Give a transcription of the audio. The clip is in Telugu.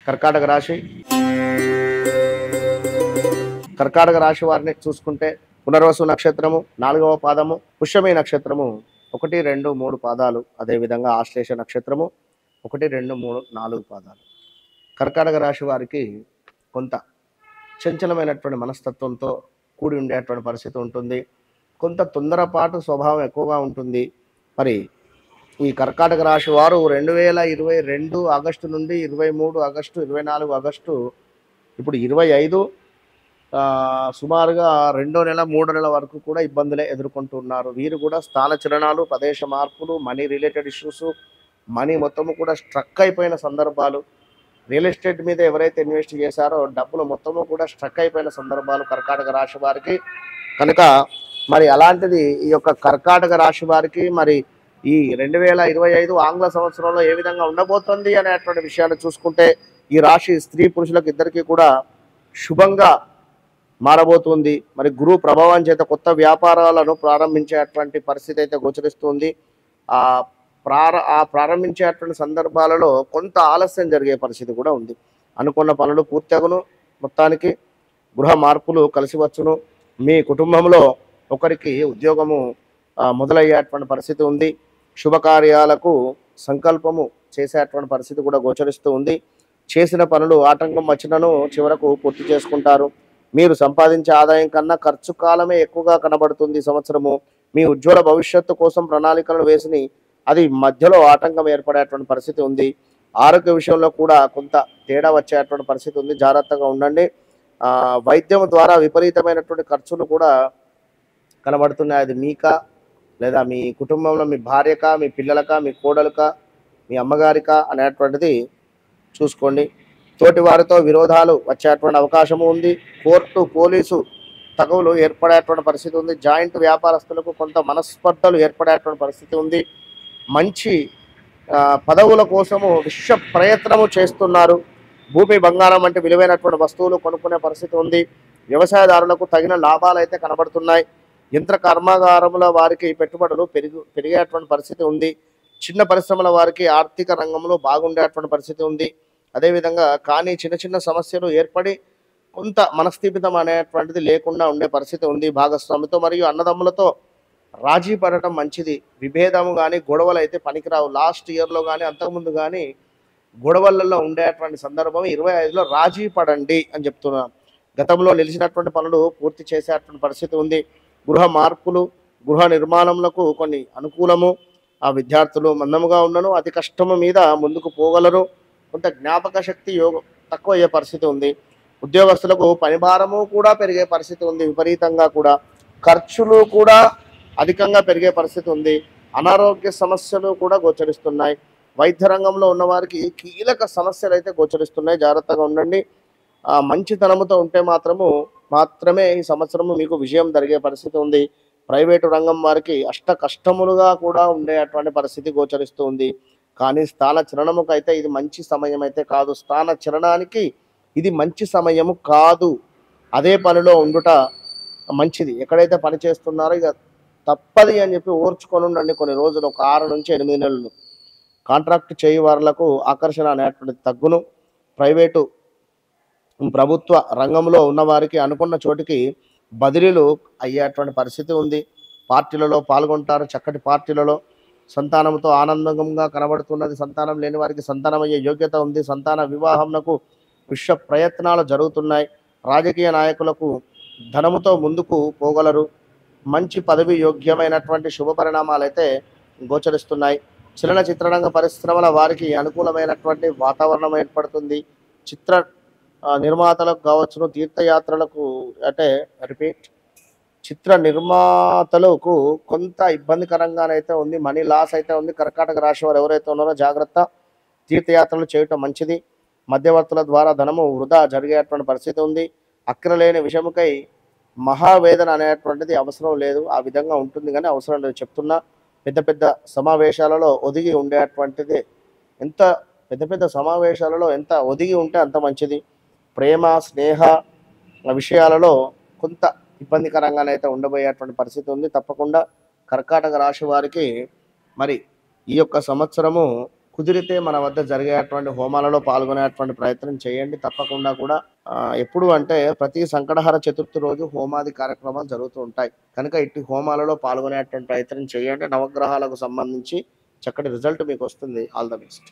కర్కాటక రాశి. కర్కాటక రాశి వారిని చూసుకుంటే పునర్వసు నక్షత్రము 4వ పాదము, పుష్యమి నక్షత్రము 1, 2, 3 పాదాలు, అదేవిధంగా ఆశ్లేష నక్షత్రము 1, 2, 3, 4 పాదాలు. కర్కాటక రాశి వారికి కొంత చంచలమైనటువంటి మనస్తత్వంతో కూడి ఉండేటువంటి పరిస్థితి ఉంటుంది. కొంత తొందరపాటు స్వభావం ఎక్కువగా ఉంటుంది. మరి ఈ కర్కాటక రాశి వారు 2022 ఆగస్టు నుండి 23 ఆగస్టు, 24 ఆగస్టు, ఇప్పుడు 25 సుమారుగా 2వ నెల 3వ నెల వరకు కూడా ఇబ్బందులే ఎదుర్కొంటున్నారు. వీరు కూడా స్థాన చలనాలు, ప్రదేశ మార్పులు, మనీ రిలేటెడ్ ఇష్యూస్, మనీ మొత్తము కూడా స్ట్రక్ అయిపోయిన సందర్భాలు, రియల్ ఎస్టేట్ మీద ఎవరైతే ఇన్వెస్ట్ చేశారో డబ్బులు మొత్తము కూడా స్ట్రక్ అయిపోయిన సందర్భాలు కర్కాటక రాశి వారికి. కనుక మరి అలాంటిది ఈ యొక్క కర్కాటక రాశి వారికి మరి ఈ 2025 ఆంగ్ల సంవత్సరంలో ఏ విధంగా ఉండబోతుంది అనేటువంటి విషయాన్ని చూసుకుంటే ఈ రాశి స్త్రీ పురుషులకు ఇద్దరికీ కూడా శుభంగా మారబోతుంది. మరి గురువు ప్రభావం చేత కొత్త వ్యాపారాలను ప్రారంభించేటువంటి పరిస్థితి అయితే గోచరిస్తుంది. ఆ ప్రారంభించేటువంటి సందర్భాలలో కొంత ఆలస్యం జరిగే పరిస్థితి కూడా ఉంది. అనుకున్న పనులు పూర్తగును. మొత్తానికి గృహ మార్పులు కలిసి వచ్చును. మీ కుటుంబంలో ఒకరికి ఉద్యోగము మొదలయ్యేటువంటి పరిస్థితి ఉంది. శుభకార్యాలకు సంకల్పము చేసేటువంటి పరిస్థితి కూడా గోచరిస్తూ ఉంది. చేసిన పనులు ఆటంకం వచ్చినను చివరకు పూర్తి చేసుకుంటారు. మీరు సంపాదించే ఆదాయం కన్నా ఖర్చు కాలమే ఎక్కువగా కనబడుతుంది. సంవత్సరము మీ ఉజ్వల భవిష్యత్తు కోసం ప్రణాళికలను వేసి అది మధ్యలో ఆటంకం ఏర్పడేటువంటి పరిస్థితి ఉంది. ఆరోగ్య విషయంలో కూడా కొంత తేడా వచ్చేటువంటి పరిస్థితి ఉంది. జాగ్రత్తగా ఉండండి. వైద్యం ద్వారా విపరీతమైనటువంటి ఖర్చులు కూడా కనబడుతున్నాయి. అది మీకా లేదా మీ కుటుంబంలో మీ భార్యకా, మీ పిల్లలకా, మీ కోడలుకా, మీ అమ్మగారికా అనేటువంటిది చూసుకోండి. తోటి వారితో విరోధాలు వచ్చేటువంటి అవకాశము ఉంది. కోర్టు, పోలీసు తగువులు ఏర్పడేటువంటి పరిస్థితి ఉంది. జాయింట్ వ్యాపారస్తులకు కొంత మనస్పర్ధలు ఏర్పడేటువంటి పరిస్థితి ఉంది. మంచి పదవుల కోసము విశ్వ ప్రయత్నము చేస్తున్నారు. భూమి, బంగారం వంటి విలువైనటువంటి వస్తువులు కొనుక్కునే పరిస్థితి ఉంది. వ్యవసాయదారులకు తగిన లాభాలు అయితే కనబడుతున్నాయి. యంత్ర కర్మాగారముల వారికి పెట్టుబడులు పెరిగేటువంటి పరిస్థితి ఉంది. చిన్న పరిశ్రమల వారికి ఆర్థిక రంగంలో బాగుండేటువంటి పరిస్థితి ఉంది. అదేవిధంగా కానీ చిన్న చిన్న సమస్యలు ఏర్పడి కొంత మనస్థిమితం అనేటువంటిది లేకుండా ఉండే పరిస్థితి ఉంది. భాగస్వామితో మరియు అన్నదమ్ములతో రాజీ పడటం మంచిది. విభేదము కానీ గొడవలు అయితే పనికిరావు. లాస్ట్ ఇయర్లో కానీ అంతకుముందు కానీ గొడవలలో ఉండేటువంటి సందర్భం 25లో రాజీ పడండి అని చెప్తున్నాను. గతంలో నిలిచినటువంటి పనులు పూర్తి చేసేటువంటి పరిస్థితి ఉంది. గృహ మార్పులు, గృహ నిర్మాణములకు కొన్ని అనుకూలము. ఆ విద్యార్థులు మందముగా ఉన్నను అతి కష్టము మీద ముందుకు పోగలరు. కొంత జ్ఞాపక శక్తి తక్కువ అయ్యే పరిస్థితి ఉంది. ఉద్యోగస్తులకు పనిభారము కూడా పెరిగే పరిస్థితి ఉంది. విపరీతంగా కూడా ఖర్చులు కూడా అధికంగా పెరిగే పరిస్థితి ఉంది. అనారోగ్య సమస్యలు కూడా గోచరిస్తున్నాయి. వైద్య రంగంలో ఉన్నవారికి కీలక సమస్యలు అయితే గోచరిస్తున్నాయి. జాగ్రత్తగా ఉండండి. మంచితనముతో ఉంటే మాత్రమే ఈ సంవత్సరము మీకు విజయం జరిగే పరిస్థితి ఉంది. ప్రైవేటు రంగం వారికి అష్ట కష్టములుగా కూడా ఉండేటువంటి పరిస్థితి గోచరిస్తూ ఉంది. కానీ స్థాన చలనముకు అయితే ఇది మంచి సమయం అయితే కాదు. స్థాన చలనానికి ఇది మంచి సమయము కాదు. అదే పనిలో ఉండుట మంచిది. ఎక్కడైతే పని చేస్తున్నారో ఇక తప్పది అని చెప్పి ఓర్చుకొని ఉండండి కొన్ని రోజులు, ఒక 6 నుంచి 8 నెలలు. కాంట్రాక్ట్ చేయు వారులకు ఆకర్షణ అనేటువంటిది తగ్గును. ప్రైవేటు ప్రభుత్వ రంగంలో ఉన్నవారికి అనుకున్న చోటికి బదిలీలు అయ్యేటువంటి పరిస్థితి ఉంది. పార్టీలలో పాల్గొంటారు. చక్కటి పార్టీలలో సంతానంతో ఆనందంగా కనబడుతున్నది. సంతానం లేని వారికి సంతానం అయ్యే యోగ్యత ఉంది. సంతాన వివాహంకు విశ్వ ప్రయత్నాలు జరుగుతున్నాయి. రాజకీయ నాయకులకు ధనముతో ముందుకు పోగలరు. మంచి పదవి యోగ్యమైనటువంటి శుభ పరిణామాలు అయితే గోచరిస్తున్నాయి. చలన చిత్రరంగ పరిశ్రమల వారికి అనుకూలమైనటువంటి వాతావరణం ఏర్పడుతుంది. చిత్ర నిర్మాతలకు కావచ్చును, తీర్థయాత్రలకు చిత్ర నిర్మాతలకు కొంత ఇబ్బందికరంగానైతే ఉంది. మనీ లాస్ అయితే ఉంది. కర్కాటక రాశి వారు ఎవరైతే ఉన్నారో జాగ్రత్త. తీర్థయాత్రలు చేయటం మంచిది. మధ్యవర్తుల ద్వారా ధనము వృధా జరిగేటువంటి పరిస్థితి ఉంది. అక్కరలేని విషయముకై మహావేదన అనేటువంటిది అవసరం లేదు. ఆ విధంగా ఉంటుంది కానీ అవసరం లేదు చెప్తున్నా. పెద్ద పెద్ద సమావేశాలలో ఒదిగి ఉండేటువంటిది పెద్ద సమావేశాలలో ఎంత ఒదిగి ఉంటే అంత మంచిది. ప్రేమ, స్నేహ విషయాలలో కొంత ఇబ్బందికరంగానైతే ఉండబోయేటువంటి పరిస్థితి ఉంది. తప్పకుండా కర్కాటక రాశి వారికి మరి ఈ యొక్క సంవత్సరము కుదిరితే మన వద్ద జరిగేటువంటి హోమాలలో పాల్గొనేటువంటి ప్రయత్నం చేయండి. తప్పకుండా కూడా ఎప్పుడు అంటే ప్రతి సంకటహర చతుర్థి రోజు హోమాది కార్యక్రమాలు జరుగుతూ ఉంటాయి. కనుక ఇట్టి హోమాలలో పాల్గొనేటువంటి ప్రయత్నం చేయండి. నవగ్రహాలకు సంబంధించి చక్కటి రిజల్ట్ మీకు వస్తుంది. All the best.